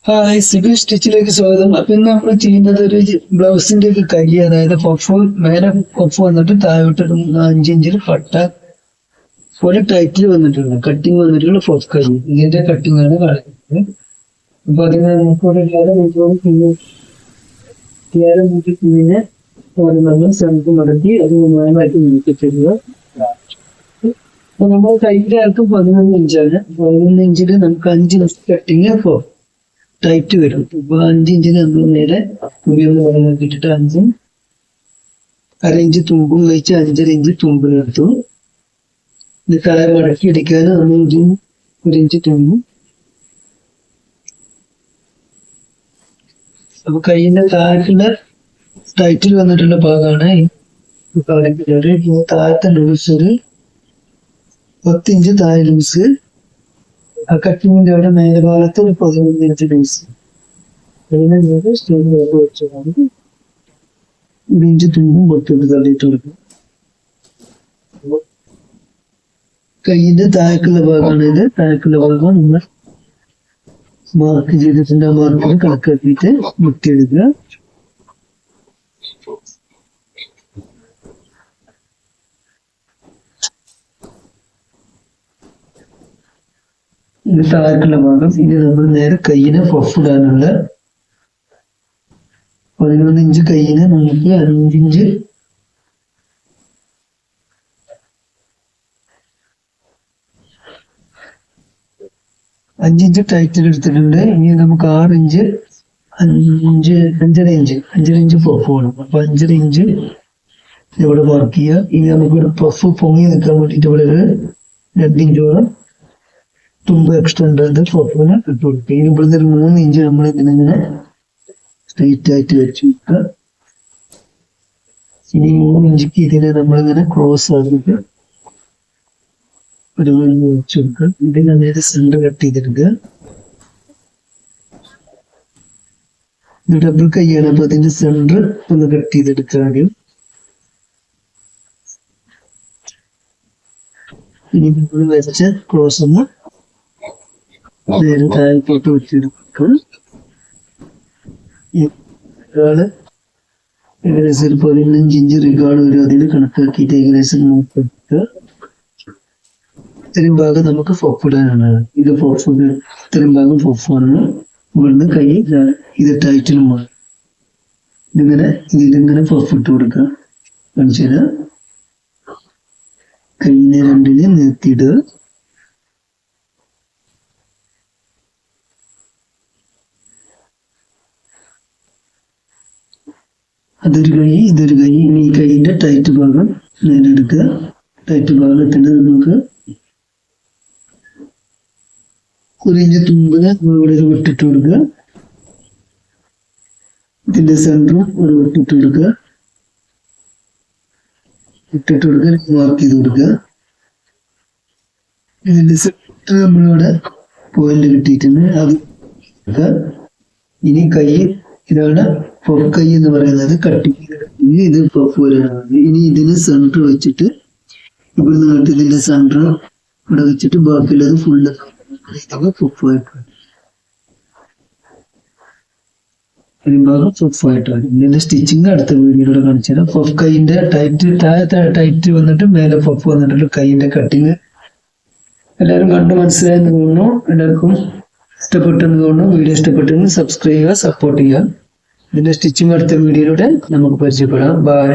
Hi Sibi സ്റ്റിച്ചിലേക്ക് സ്വാഗതം. അപ്പൊ ഇന്ന് നമ്മൾ ചെയ്യുന്നത് ഒരു ബ്ലൗസിന്റെ ഒക്കെ കൈ, അതായത് പഫ് മേലെ പഫ് വന്നിട്ട് താഴോട്ട് 5 ഇഞ്ചിൽ പട്ട പോലെ ടൈറ്റിൽ വന്നിട്ടുണ്ട്, കട്ടിങ് വന്നിട്ടുള്ള പഫ് കൈ. ഇതിന്റെ കട്ടിങ് ആണ് കാണിക്കുന്നത്. അപ്പൊ അതിന് നമുക്കിവിടെ പിന്നെ നമ്മൾ സെൻറ്റ് മടക്കി അത് നന്നായിട്ട് നീക്കിത്തരിക. അപ്പൊ നമ്മൾ കൈയുടെ അർത്ഥം 11 ഇഞ്ചാണ്. 11 ഇഞ്ചിൽ നമുക്ക് 5 ഇഞ്ച് കട്ടിങ് ടൈറ്റ് വരും. ഇപ്പൊ 5 ഇഞ്ചിന് നമ്മൾ നേരെ ഇട്ടിട്ട് 5 1/2 ഇഞ്ച് തുമ്പും വെച്ച് 5.5 ഇഞ്ച് തുമ്പിനെടുത്തു. ഇത് താഴെ മടക്കി അടിക്കാൻ 1 ഇഞ്ച് തുമ്പും. അപ്പൊ കൈയിന്റെ താഴത്തുള്ള ടൈറ്റിൽ വന്നിട്ടുള്ള ഭാഗമാണ് ഈ താഴത്തെ ലൂസ് ഒരു 10 ഇഞ്ച് താഴെ ലൂസ്. ആ കട്ടിങ്ങിന്റെ അവിടെ മേൽഭാഗത്ത് ഒരു 11 ഇഞ്ച് ലൂസ്. വെച്ചുകൊണ്ട് 1 ഇഞ്ച് തുമ്പും പൊട്ടിട്ട് തള്ളിയിട്ട് കൊടുക്കും. കൈയിന്റെ താഴേക്കുള്ള ഭാഗമാണ് ഇത്. താഴേക്കുള്ള ഭാഗം നമ്മൾ മാർക്ക് ചെയ്തിട്ടുണ്ട്. ആ മാർക്കിന് കണക്കാക്കിയിട്ട് മുട്ടിയെടുക്കുക. ഇത് താഴേക്കുള്ള ഭാഗം. ഇനി നമ്മൾ നേരെ കൈയിന് പഫ് ഇടാനുള്ള 11 ഇഞ്ച് കൈയിന് നമുക്ക് 5 ഇഞ്ച് ടൈറ്റിൽ എടുത്തിട്ടുണ്ട്. ഇനി നമുക്ക് 6 ഇഞ്ച് 5.5 ഇഞ്ച് പഫ് വേണം. അപ്പൊ 5.5 ഇഞ്ച് ഇവിടെ മാർക്ക് ചെയ്യുക. ഇനി നമുക്കിവിടെ പഫ് പൊങ്ങി നിൽക്കാൻ വേണ്ടിയിട്ട് ഇവിടെ ഒരു 2 ഇഞ്ചോളം തുമ്പ് എക്സ്ട്രാ ഉണ്ട്. പഫിന് ഇട്ട് കൊടുക്കുക. ഇനി ഇവിടുന്ന് ഒരു 3 ഇഞ്ച് നമ്മൾ ഇതിനെ സ്ട്രെയിറ്റ് ആയിട്ട് വെച്ച് വെക്കുക. ഇനി 3 ഇഞ്ചിക്ക് ഇതിനെ നമ്മളിങ്ങനെ ക്രോസ് ആക്കിയിട്ട് ഒരു വെച്ച് കൊടുക്കുക. ഇതിന് അതായത് സെന്റർ കട്ട് ചെയ്തെടുക്കുക. ഇത് ഡബിൾ കൈയാണ്, അപ്പൊ അതിന്റെ സെന്റർ ഒന്ന് കട്ട് ചെയ്തെടുക്കുക ആദ്യം. ഇനി നമ്മൾ വരച്ച ക്രോസ് ഒന്ന് നേരെ താഴത്തോട്ട് വെച്ചെടുക്കും. ഏകദേശം ഒരു 15 ഇഞ്ച് റിഗാർഡ് വരും. അതിൽ കണക്കാക്കിയിട്ട് ഏകദേശം നോക്കുക. ഇത്രയും ഭാഗം നമുക്ക് പഫ് ഇടാനാണ്. ഇത് പഫ്, ഇത്രയും ഭാഗം പഫാണ്. ഇവിടുന്ന് കൈ ഇത് ടൈറ്റിലും മാറും. ഇതിലിങ്ങനെ പഫ് ഇട്ട് കൊടുക്കുക. കാണിച്ചാൽ കൈയിനെ 2 നിർത്തിയിടുക. അതൊരു കൈ, ഇതൊരു കൈ. ഇനി ഈ കൈയിന്റെ ടൈറ്റ് ഭാഗം നേരെ എടുക്കുക. ടൈറ്റ് ഭാഗത്തിന് നമുക്ക് 1 ഇഞ്ച് തുമ്പിന് ഇവിടെ ഒരു വെട്ടിട്ട് കൊടുക്കുക. ഇതിന്റെ സെന്ററും ഒരു വെട്ടിട്ട് കൊടുക്കുക. ഇട്ടിട്ട് കൊടുക്കുക. മാർക്ക് ചെയ്ത് കൊടുക്കുക. ഇതിന്റെ സെന്റർ നമ്മളിവിടെ പോയിന്റ് കിട്ടിയിട്ടുണ്ട്. അത് ഇനി കൈ, ഇതാണ് പഫ് കൈ എന്ന് പറയുന്നത്. കട്ടിങ് ഇത് പഫ് വരെയാണ്. ഇനി ഇതിന് സെന്റർ വെച്ചിട്ട് ഇവിടെ നിന്നിട്ട് ഇതിന്റെ സെന്റർ ഇവിടെ വെച്ചിട്ട് ബാക്കിയുള്ളത് ഫുള്ള് പഫായിട്ട് പഫായിട്ടാണ്. ഇതിന്റെ സ്റ്റിച്ചിങ് അടുത്ത വീഡിയോയിലൂടെ കാണിച്ചു തരാം. പഫ് കൈയിന്റെ ടൈറ്റ് വന്നിട്ട് മേലെ പഫ് വന്നിട്ടുള്ള കൈയിന്റെ കട്ടിങ് എല്ലാവരും കണ്ടു മനസ്സിലായെന്ന് തോന്നുന്നു. എല്ലാവർക്കും ഇഷ്ടപ്പെട്ടെന്ന് തോന്നുന്നു. വീഡിയോ ഇഷ്ടപ്പെട്ടെങ്കിൽ സബ്സ്ക്രൈബ് ചെയ്യുക, സപ്പോർട്ട് ചെയ്യുക. ഇതിന്റെ സ്റ്റിച്ചിങ് അടുത്ത വീഡിയോയിലൂടെ നമുക്ക് പരിചയപ്പെടാം. ബൈ.